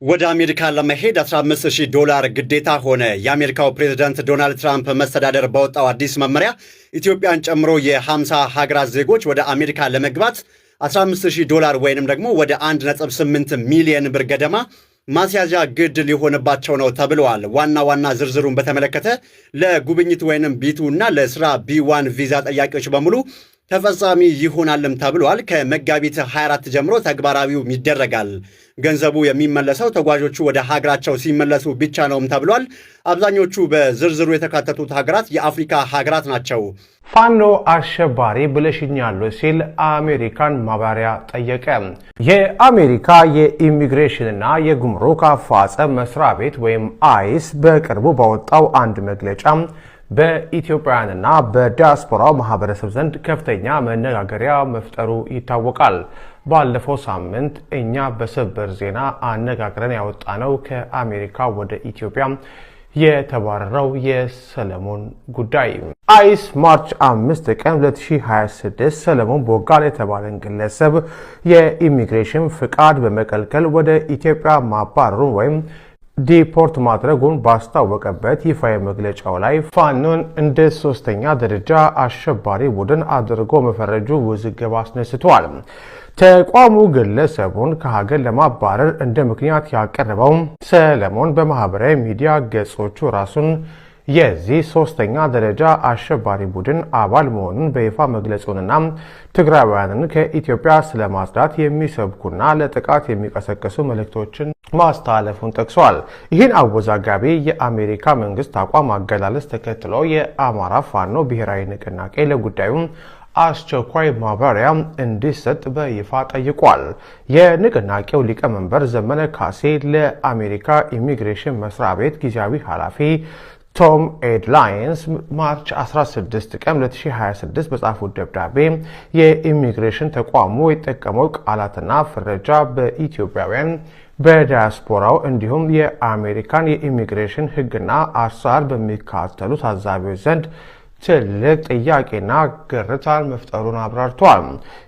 ወደ አሜሪካ ለመሄድ $15000 ግዴታ ሆነ። የአሜሪካው ፕሬዝዳንት ዶናልድ ትራምፕ መስተዳደር ባወጣው አዲስ መመሪያ ኢትዮጵያን ጨምሮ የ50 ሀገራት ዜጎች ወደ አሜሪካ ለመግባት $15000 ወይንም ደግሞ ወደ 1.8 ሚሊዮን ብር ገደማ ማስያዣ ግድ ሊሆንባቸው ነው ተብለዋል። ዋና ዝርዝሩን በተመለከተ ለጉብኝት ወይንም ቢቱ እና ለስራ ቢ1 ቪዛ ጠያቂዎች በሙሉ ተፈጻሚ ይሆናልም ተብሏል። ከመጋቢት 24 ጀምሮ ተግባራዊው ይደረጋል። ገንዘቡ የሚመለሰው ተጓዦቹ ወደ ሀገራቸው ሲመለሱ ብቻ ነውም ተብሏል። አብዛኞቹ በዝርዝሩ የተካተቱት ሀገራት የአፍሪካ ሀገራት ናቸው። ፋኖ አሸባሪ ብለሽኛል ሲል አሜሪካን ማባሪያ ጠየቀ። የአሜሪካ የኢሚግሬሽንና የጉምሩክ አፋጸም መስሪያ ቤት ወይም አይስ በቅርቡ ባወጣው አንድ መግለጫ በኢትዮጵያውያንና በዲያስፖራው ማህበረሰብ ዘንድ ከፍተኛ መነጋገሪያ መፍጠሩ ይታወቃል። ባለፈው ሳምንት እኛ በሰበር ዜና አነጋግረን ያወጣነው ከአሜሪካ ወደ ኢትዮጵያ የተባረረው የሰለሞን ጉዳይ አይስ ማርች 5 ቀን 2026 ሰለሞን ቦጋለ የተባለን ግለሰብ የኢሚግሬሽን ፍቃድ በመከልከል ወደ ኢትዮጵያ ማባረሩን ወይም ዲፖርት ማድረጉን ባስታወቀበት ይፋዊ መግለጫው ላይ ፋኖን እንደ ሶስተኛ ደረጃ አሸባሪ ቡድን አድርጎ መፈረጁ ውዝግብ አስነስቷል። ተቋሙ ግለሰቡን ከሀገር ለማባረር እንደ ምክንያት ያቀረበው ሰለሞን በማህበራዊ ሚዲያ ገጾቹ ራሱን የዚህ ሶስተኛ ደረጃ አሸባሪ ቡድን አባል መሆኑን በይፋ መግለጹንና ትግራዋያንን ከኢትዮጵያ ስለማጽዳት የሚሰብኩና ለጥቃት የሚቀሰቅሱ መልእክቶችን ማስተላለፉን ጠቅሷል። ይህን አወዛጋቢ የአሜሪካ መንግስት አቋም አገላለጽ ተከትሎ የአማራ ፋኖ ብሔራዊ ንቅናቄ ለጉዳዩ አስቸኳይ ማብራሪያ እንዲሰጥ በይፋ ጠይቋል። የንቅናቄው ሊቀመንበር ዘመነ ካሴ ለአሜሪካ ኢሚግሬሽን መስሪያ ቤት ጊዜያዊ ኃላፊ ቶም ኤድላይንስ ማርች 16 ቀን 2026 በጻፉት ደብዳቤ የኢሚግሬሽን ተቋሙ የጠቀመው ቃላትና ፍረጃ በኢትዮጵያውያን በዲያስፖራው እንዲሁም የአሜሪካን የኢሚግሬሽን ሕግና አሰራር በሚከተሉ ታዛቢዎች ዘንድ ትልቅ ጥያቄና ግርታን መፍጠሩን አብራርተዋል።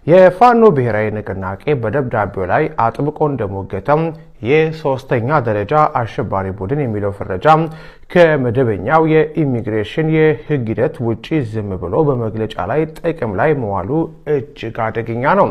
የፋኖ ብሔራዊ ንቅናቄ በደብዳቤው ላይ አጥብቆ እንደሞገተም የሶስተኛ ደረጃ አሸባሪ ቡድን የሚለው ፍረጃ ከመደበኛው የኢሚግሬሽን የህግ ሂደት ውጪ ዝም ብሎ በመግለጫ ላይ ጥቅም ላይ መዋሉ እጅግ አደገኛ ነው።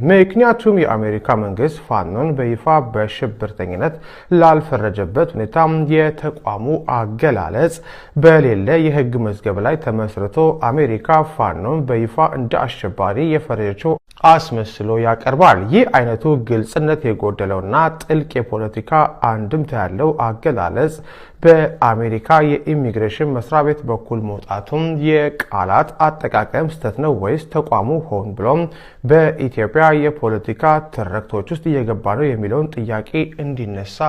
ምክንያቱም የአሜሪካ መንግስት ፋኖን በይፋ በሽብርተኝነት ላልፈረጀበት ሁኔታ የተቋሙ አገላለጽ በሌለ የህግ መዝገብ ላይ ተመስርቶ አሜሪካ ፋኖን በይፋ እንደ አሸባሪ የፈረጀችው አስመስሎ ያቀርባል። ይህ አይነቱ ግልጽነት የጎደለውና ጥልቅ የፖለቲካ አንድምታ ያለው አገላለጽ በአሜሪካ የኢሚግሬሽን መስሪያ ቤት በኩል መውጣቱም የቃላት አጠቃቀም ስህተት ነው ወይስ ተቋሙ ሆን ብሎም በኢትዮጵያ የፖለቲካ ትርክቶች ውስጥ እየገባ ነው የሚለውን ጥያቄ እንዲነሳ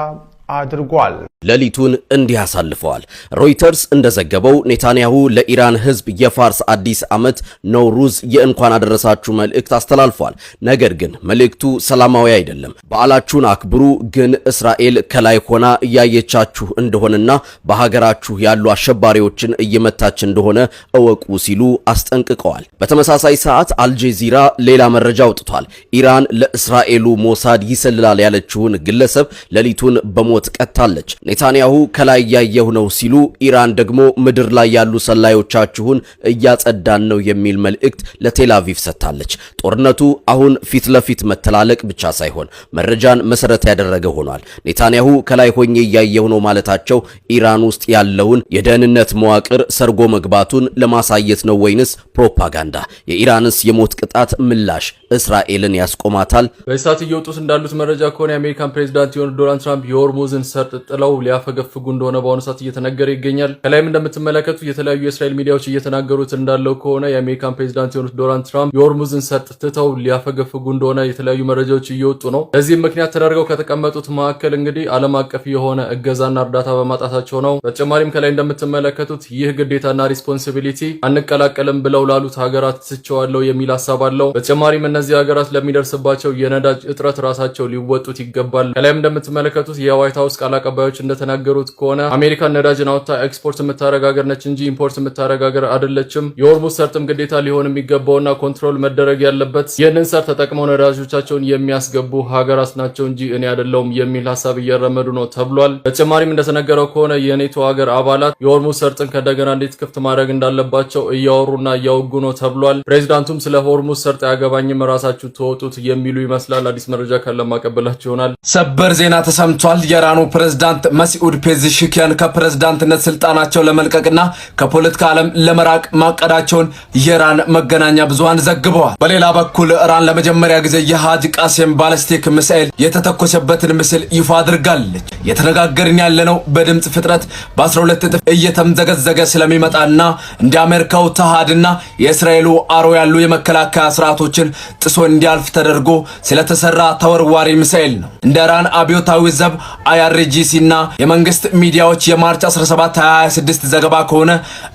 አድርጓል። ሌሊቱን እንዲህ አሳልፈዋል። ሮይተርስ እንደዘገበው ኔታንያሁ ለኢራን ህዝብ የፋርስ አዲስ ዓመት ነውሩዝ የእንኳን አደረሳችሁ መልእክት አስተላልፏል። ነገር ግን መልእክቱ ሰላማዊ አይደለም። በዓላችሁን አክብሩ፣ ግን እስራኤል ከላይ ሆና እያየቻችሁ እንደሆነና በሀገራችሁ ያሉ አሸባሪዎችን እየመታች እንደሆነ እወቁ ሲሉ አስጠንቅቀዋል። በተመሳሳይ ሰዓት አልጀዚራ ሌላ መረጃ አውጥቷል። ኢራን ለእስራኤሉ ሞሳድ ይሰልላል ያለችውን ግለሰብ ሌሊቱን በሞት ቀጣለች። ኔታንያሁ ከላይ ያየው ነው ሲሉ ኢራን ደግሞ ምድር ላይ ያሉ ሰላዮቻችሁን እያጸዳን ነው የሚል መልእክት ለቴል አቪቭ ሰጥታለች። ጦርነቱ አሁን ፊት ለፊት መተላለቅ ብቻ ሳይሆን መረጃን መሰረት ያደረገ ሆኗል። ኔታንያሁ ከላይ ሆኜ ያየው ነው ማለታቸው ኢራን ውስጥ ያለውን የደህንነት መዋቅር ሰርጎ መግባቱን ለማሳየት ነው ወይንስ ፕሮፓጋንዳ? የኢራንስ የሞት ቅጣት ምላሽ እስራኤልን ያስቆማታል? በእሳት እየወጡት እንዳሉት መረጃ ከሆነ የአሜሪካን ፕሬዝዳንት ዶናልድ ትራምፕ የሆርሙዝን ሰርጥ ጥለው ሊያፈገፍጉ እንደሆነ በአሁኑ ሰዓት እየተነገረ ይገኛል። ከላይም እንደምትመለከቱ የተለያዩ የእስራኤል ሚዲያዎች እየተናገሩት እንዳለው ከሆነ የአሜሪካን ፕሬዝዳንት የሆኑት ዶናልድ ትራምፕ የሆርሙዝን ሰርጥ ትተው ሊያፈገፍጉ እንደሆነ የተለያዩ መረጃዎች እየወጡ ነው። ለዚህም ምክንያት ተደርገው ከተቀመጡት መካከል እንግዲህ ዓለም አቀፍ የሆነ እገዛና እርዳታ በማጣታቸው ነው። በተጨማሪም ከላይ እንደምትመለከቱት ይህ ግዴታና ሪስፖንሲቢሊቲ አንቀላቀልም ብለው ላሉት ሀገራት ትቸዋለሁ የሚል ሐሳብ አለው። በተጨማሪም እነዚህ ሀገራት ለሚደርስባቸው የነዳጅ እጥረት ራሳቸው ሊወጡት ይገባል። ከላይም እንደምትመለከቱት የዋይት ሃውስ ቃል አቀባዮች እንደተናገሩት ከሆነ አሜሪካን ነዳጅን አውጥታ ኤክስፖርት የምታደርግ ሀገር ነች እንጂ ኢምፖርት የምታደርግ ሀገር አይደለችም። የሆርሙዝ ሰርጥም ግዴታ ሊሆን የሚገባውና ኮንትሮል መደረግ ያለበት ይህንን ሰርጥ ተጠቅመው ነዳጆቻቸውን የሚያስገቡ ሀገራት ናቸው እንጂ እኔ አይደለሁም የሚል ሀሳብ እየረመዱ ነው ተብሏል። በተጨማሪም እንደተነገረው ከሆነ የኔቶ ሀገር አባላት የሆርሙዝ ሰርጥን ከእንደገና እንዴት ክፍት ማድረግ እንዳለባቸው እያወሩና እያወጉ ነው ተብሏል። ፕሬዚዳንቱም ስለ ሆርሙዝ ሰርጥ ያገባኝም ራሳችሁ ተወጡት የሚሉ ይመስላል። አዲስ መረጃ ካለ ማቀበላችሁ ይሆናል። ሰበር ዜና ተሰምቷል። የኢራኑ ፕሬዝዳንት መስዑድ ፔዜሽኪያን ከፕሬዝዳንትነት ስልጣናቸው ለመልቀቅና ከፖለቲካ ዓለም ለመራቅ ማቀዳቸውን የኢራን መገናኛ ብዙሃን ዘግበዋል። በሌላ በኩል ኢራን ለመጀመሪያ ጊዜ የሃጅ ቃሴም ባለስቲክ ሚሳኤል የተተኮሰበትን ምስል ይፋ አድርጋለች። የተነጋገርን ያለነው በድምጽ ፍጥነት በ12 እጥፍ እየተምዘገዘገ ስለሚመጣና እንደ አሜሪካው ተሃድና የእስራኤሉ አሮ ያሉ የመከላከያ ስርዓቶችን ጥሶ እንዲያልፍ ተደርጎ ስለተሰራ ተወርዋሪ ሚሳኤል ነው። እንደ ኢራን አብዮታዊ ዘብ IRGC እና የመንግስት ሚዲያዎች የማርች 17 2026 ዘገባ ከሆነ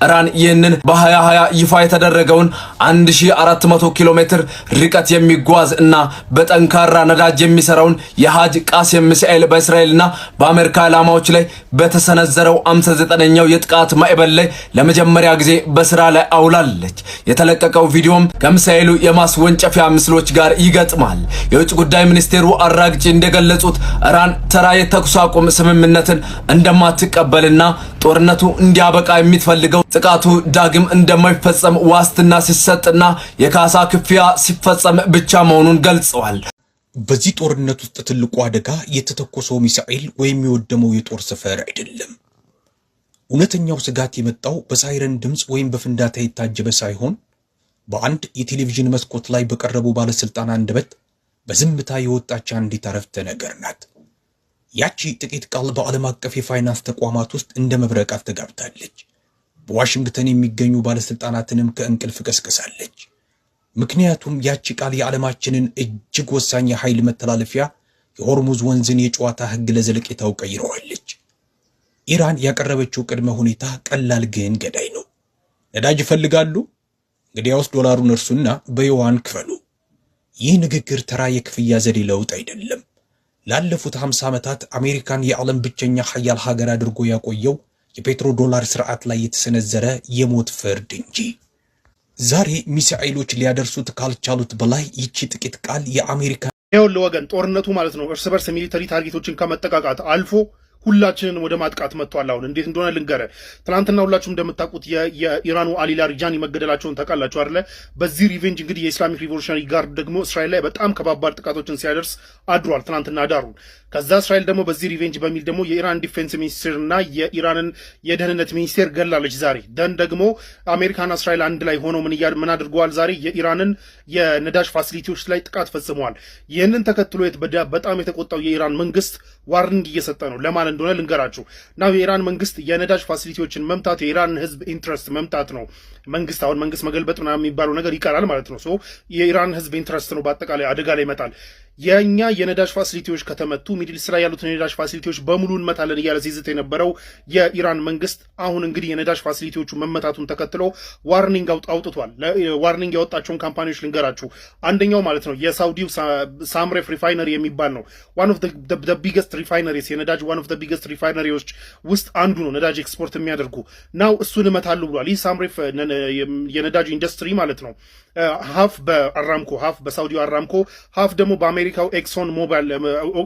ኢራን ይህንን በ2020 ይፋ የተደረገውን 1400 ኪሎ ሜትር ርቀት የሚጓዝ እና በጠንካራ ነዳጅ የሚሰራውን የሃጅ ቃሴም ሚሳኤል በእስራኤልና በአሜሪካ ዓላማዎች ላይ በተሰነዘረው 59ኛው የጥቃት ማዕበል ላይ ለመጀመሪያ ጊዜ በስራ ላይ አውላለች። የተለቀቀው ቪዲዮም ከሚሳኤሉ የማስወንጨፊያ ምስሎች ጋር ይገጥማል። የውጭ ጉዳይ ሚኒስቴሩ አራግጪ እንደገለጹት ኢራን ተራ የተኩስ አቁም ስምምነትን እንደማትቀበልና ጦርነቱ እንዲያበቃ የምትፈልገው ጥቃቱ ዳግም እንደማይፈጸም ዋስትና ሲሰጥና የካሳ ክፍያ ሲፈጸም ብቻ መሆኑን ገልጸዋል። በዚህ ጦርነት ውስጥ ትልቁ አደጋ የተተኮሰው ሚሳኤል ወይም የወደመው የጦር ሰፈር አይደለም። እውነተኛው ስጋት የመጣው በሳይረን ድምጽ ወይም በፍንዳታ የታጀበ ሳይሆን በአንድ የቴሌቪዥን መስኮት ላይ በቀረቡ ባለስልጣን አንደበት በዝምታ የወጣች አንዲት አረፍተ ነገር ናት። ያቺ ጥቂት ቃል በዓለም አቀፍ የፋይናንስ ተቋማት ውስጥ እንደ መብረቅ አስተጋብታለች። በዋሽንግተን የሚገኙ ባለስልጣናትንም ከእንቅልፍ ቀስቅሳለች። ምክንያቱም ያቺ ቃል የዓለማችንን እጅግ ወሳኝ የኃይል መተላለፊያ የሆርሙዝ ወንዝን የጨዋታ ህግ ለዘለቄታው ቀይረዋለች። ኢራን ያቀረበችው ቅድመ ሁኔታ ቀላል ግን ገዳይ ነው። ነዳጅ ይፈልጋሉ? እንግዲያውስ ዶላሩን እርሱና በዩዋን ክፈሉ። ይህ ንግግር ተራ የክፍያ ዘዴ ለውጥ አይደለም። ላለፉት 50 ዓመታት አሜሪካን የዓለም ብቸኛ ኃያል ሀገር አድርጎ ያቆየው የፔትሮ ዶላር ስርዓት ላይ የተሰነዘረ የሞት ፍርድ እንጂ። ዛሬ ሚሳኤሎች ሊያደርሱት ካልቻሉት በላይ ይቺ ጥቂት ቃል የአሜሪካ ይኸውልህ ወገን ጦርነቱ ማለት ነው እርስ በርስ ሚሊተሪ ታርጌቶችን ከመጠቃቃት አልፎ ሁላችንን ወደ ማጥቃት መጥቷል። አሁን እንዴት እንደሆነ ልንገረ። ትናንትና ሁላችሁም እንደምታውቁት የኢራኑ አሊ ላሪጃኒ መገደላቸውን ታውቃላችሁ አይደለ? በዚህ ሪቬንጅ እንግዲህ የኢስላሚክ ሪቮሉሽነሪ ጋርድ ደግሞ እስራኤል ላይ በጣም ከባባድ ጥቃቶችን ሲያደርስ አድሯል ትናንትና አዳሩን። ከዛ እስራኤል ደግሞ በዚህ ሪቬንጅ በሚል ደግሞ የኢራን ዲፌንስ ሚኒስቴር እና የኢራንን የደህንነት ሚኒስቴር ገላለች ዛሬ። ደን ደግሞ አሜሪካና እስራኤል አንድ ላይ ሆነው ምን አድርገዋል? ዛሬ የኢራንን የነዳጅ ፋሲሊቲዎች ላይ ጥቃት ፈጽመዋል። ይህንን ተከትሎ በጣም የተቆጣው የኢራን መንግስት ዋርኒንግ እየሰጠ ነው። ለማለት እንደሆነ ልንገራችሁ። ናው የኢራን መንግስት የነዳጅ ፋሲሊቲዎችን መምታት የኢራን ህዝብ ኢንትረስት መምታት ነው። መንግስት አሁን መንግስት መገልበጥ ምናምን የሚባለው ነገር ይቀራል ማለት ነው። ሶ የኢራን ህዝብ ኢንትረስት ነው በአጠቃላይ አደጋ ላይ ይመጣል። የኛ የነዳጅ ፋሲሊቲዎች ከተመቱ ሚድል ኢስት ላይ ያሉትን የነዳጅ ፋሲሊቲዎች በሙሉ እንመታለን እያለ ሲዝት የነበረው የኢራን መንግስት አሁን እንግዲህ የነዳጅ ፋሲሊቲዎቹ መመታቱን ተከትሎ ዋርኒንግ አውጥቷል። ዋርኒንግ ያወጣቸውን ካምፓኒዎች ልንገራችሁ። አንደኛው ማለት ነው የሳውዲው ሳምሬፍ ሪፋይነሪ የሚባል ነው። ዋን ኦፍ ዘ ቢገስት ሪፋይነሪስ የነዳጅ ዋን ኦፍ ዘ ቢገስት ሪፋይነሪዎች ውስጥ አንዱ ነው፣ ነዳጅ ኤክስፖርት የሚያደርጉ ናው እሱን እመታለሁ ብሏል። ይህ ሳምሬፍ የነዳጅ ኢንዱስትሪ ማለት ነው ሀፍ በአራምኮ ሀፍ በሳውዲው አራምኮ ሀፍ ደግሞ በአሜሪካው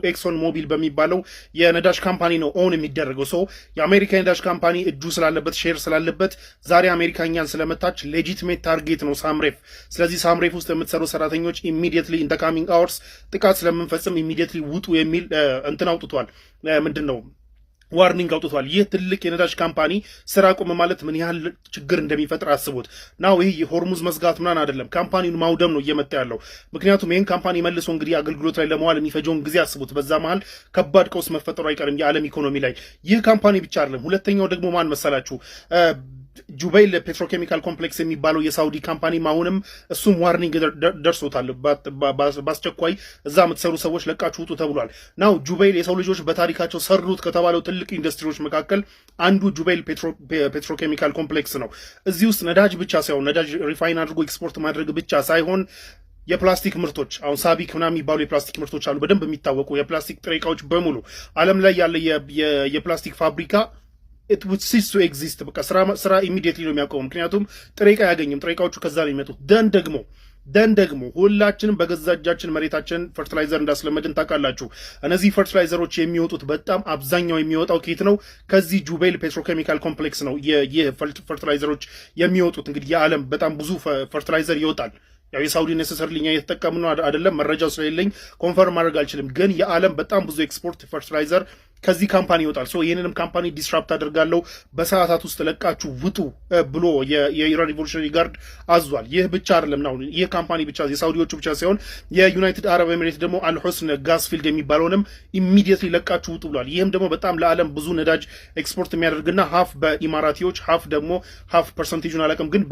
ኤክሶን ሞቢል በሚባለው የነዳጅ ካምፓኒ ነው ኦን የሚደረገው። ሰው የአሜሪካ የነዳጅ ካምፓኒ እጁ ስላለበት ሼር ስላለበት ዛሬ አሜሪካኛን ስለመታች ሌጂትሜት ታርጌት ነው ሳምሬፍ። ስለዚህ ሳምሬፍ ውስጥ የምትሰሩ ሰራተኞች ኢሚዲየትሊ ኢን ዘ ካሚንግ አወርስ ጥቃት ስለምንፈጽም ኢሚዲየትሊ ውጡ የሚል እንትን አውጥቷል። ምንድን ነው ዋርኒንግ አውጥቷል። ይህ ትልቅ የነዳጅ ካምፓኒ ስራ ቆመ ማለት ምን ያህል ችግር እንደሚፈጥር አስቡት። ናው ይህ የሆርሙዝ መዝጋት ምናምን አይደለም፣ ካምፓኒውን ማውደም ነው እየመጣ ያለው። ምክንያቱም ይህን ካምፓኒ መልሶ እንግዲህ አገልግሎት ላይ ለመዋል የሚፈጀውን ጊዜ አስቡት። በዛ መሀል ከባድ ቀውስ መፈጠሩ አይቀርም የዓለም ኢኮኖሚ ላይ። ይህ ካምፓኒ ብቻ አይደለም። ሁለተኛው ደግሞ ማን መሰላችሁ? ጁበይል ፔትሮኬሚካል ኮምፕሌክስ የሚባለው የሳውዲ ካምፓኒ አሁንም እሱም ዋርኒንግ ደርሶታል። በአስቸኳይ እዛ የምትሰሩ ሰዎች ለቃችሁ ውጡ ተብሏል። ናው ጁበይል የሰው ልጆች በታሪካቸው ሰሩት ከተባለው ትልቅ ኢንዱስትሪዎች መካከል አንዱ ጁበይል ፔትሮኬሚካል ኮምፕሌክስ ነው። እዚህ ውስጥ ነዳጅ ብቻ ሳይሆን ነዳጅ ሪፋይን አድርጎ ኤክስፖርት ማድረግ ብቻ ሳይሆን የፕላስቲክ ምርቶች አሁን ሳቢክ ምናምን የሚባሉ የፕላስቲክ ምርቶች አሉ፣ በደንብ የሚታወቁ የፕላስቲክ ጥሬ ዕቃዎች በሙሉ ዓለም ላይ ያለ የፕላስቲክ ፋብሪካ it would cease to exist። በቃ ስራ ኢሚዲየትሊ ነው የሚያቆመው። ምክንያቱም ጥሬ ዕቃ አያገኝም። ጥሬ ዕቃዎቹ ከዛ ነው የሚመጡት። ደን ደግሞ ሁላችንም በገዛ እጃችን መሬታችን ፈርቲላይዘር እንዳስለመድን ታውቃላችሁ። እነዚህ ፈርቲላይዘሮች የሚወጡት በጣም አብዛኛው የሚወጣው ከየት ነው? ከዚህ ጁቤል ፔትሮኬሚካል ኮምፕሌክስ ነው ፈርቲላይዘሮች የሚወጡት። እንግዲህ የዓለም በጣም ብዙ ፈርቲላይዘር ይወጣል። ያው የሳውዲ ኔሰሰርሊ እኛ እየተጠቀምን ነው አይደለም፣ መረጃው ስለሌለኝ ኮንፈርም ማድረግ አልችልም። ግን የዓለም በጣም ብዙ ኤክስፖርት ፈርቲላይዘር ከዚህ ካምፓኒ ይወጣል። ይህንንም ካምፓኒ ዲስራፕት አድርጋለሁ በሰዓታት ውስጥ ለቃችሁ ውጡ ብሎ የኢራን ሪቮሉሽነሪ ጋርድ አዟል። ይህ ብቻ አይደለም ነው ይህ ካምፓኒ ብቻ የሳውዲዎቹ ብቻ ሳይሆን የዩናይትድ አረብ ኤሚሬት ደግሞ አልሁስን ጋዝ ፊልድ የሚባለውንም ኢሚዲየትሊ ለቃችሁ ውጡ ብሏል። ይህም ደግሞ በጣም ለዓለም ብዙ ነዳጅ ኤክስፖርት የሚያደርግና ሀፍ በኢማራቲዎች ሀፍ ደግሞ ሀፍ ፐርሰንቴጁን አላውቅም ግን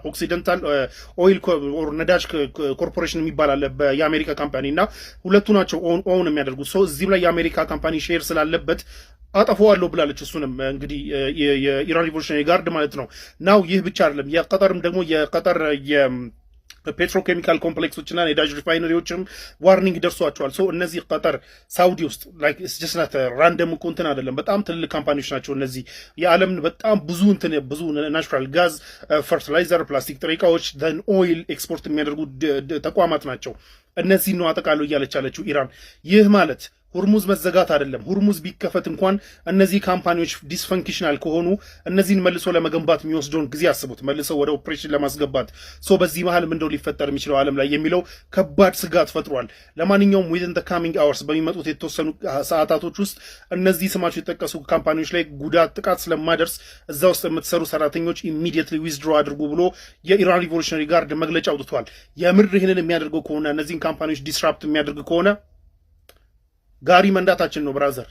ኦክሲደንታል ኦይል ኦር ነዳጅ ኮርፖሬሽን የሚባል አለ የአሜሪካ ካምፓኒ እና ሁለቱ ናቸው ኦውን የሚያደርጉት። እዚህም ላይ የአሜሪካ ካምፓኒ ሼር ስላለበት አጠፋዋለሁ ብላለች። እሱንም እንግዲህ የኢራን ሪቮሉሽነሪ ጋርድ ማለት ነው። ናው ይህ ብቻ አይደለም። የቀጠርም ደግሞ የቀጠር ፔትሮኬሚካል ኮምፕሌክሶችና ነዳጅ ሪፋይነሪዎችም ዋርኒንግ ደርሷቸዋል። እነዚህ ቀጠር ሳውዲ ውስጥ ላይክ ጀስት ራንደም እኮ እንትን አይደለም፣ በጣም ትልልቅ ካምፓኒዎች ናቸው። እነዚህ የዓለምን በጣም ብዙ ናቹራል ጋዝ፣ ፈርቲላይዘር፣ ፕላስቲክ ጥሬ ዕቃዎች፣ ኦይል ኤክስፖርት የሚያደርጉ ተቋማት ናቸው። እነዚህ ነው አጠቃሎ እያለች ያለችው ኢራን። ይህ ማለት ሁርሙዝ መዘጋት አይደለም። ሁርሙዝ ቢከፈት እንኳን እነዚህ ካምፓኒዎች ዲስፈንክሽናል ከሆኑ እነዚህን መልሶ ለመገንባት የሚወስደውን ጊዜ አስቡት፣ መልሶ ወደ ኦፕሬሽን ለማስገባት። በዚህ መሀል ምንድነው ሊፈጠር የሚችለው ዓለም ላይ የሚለው ከባድ ስጋት ፈጥሯል። ለማንኛውም ዊዝን ዘ ካሚንግ አወርስ በሚመጡት የተወሰኑ ሰዓታቶች ውስጥ እነዚህ ስማቸው የተጠቀሱ ካምፓኒዎች ላይ ጥቃት ስለማደርስ እዛ ውስጥ የምትሰሩ ሰራተኞች ኢሚዲየትሊ ዊዝድሮ አድርጉ ብሎ የኢራን ሪቮሉሽነሪ ጋርድ መግለጫ አውጥቷል። የምር ይህንን የሚያደርገው ከሆነ እነዚህን ካምፓኒዎች ዲስራፕት የሚያደርግ ከሆነ ጋሪ መንዳታችን ነው ብራዘር።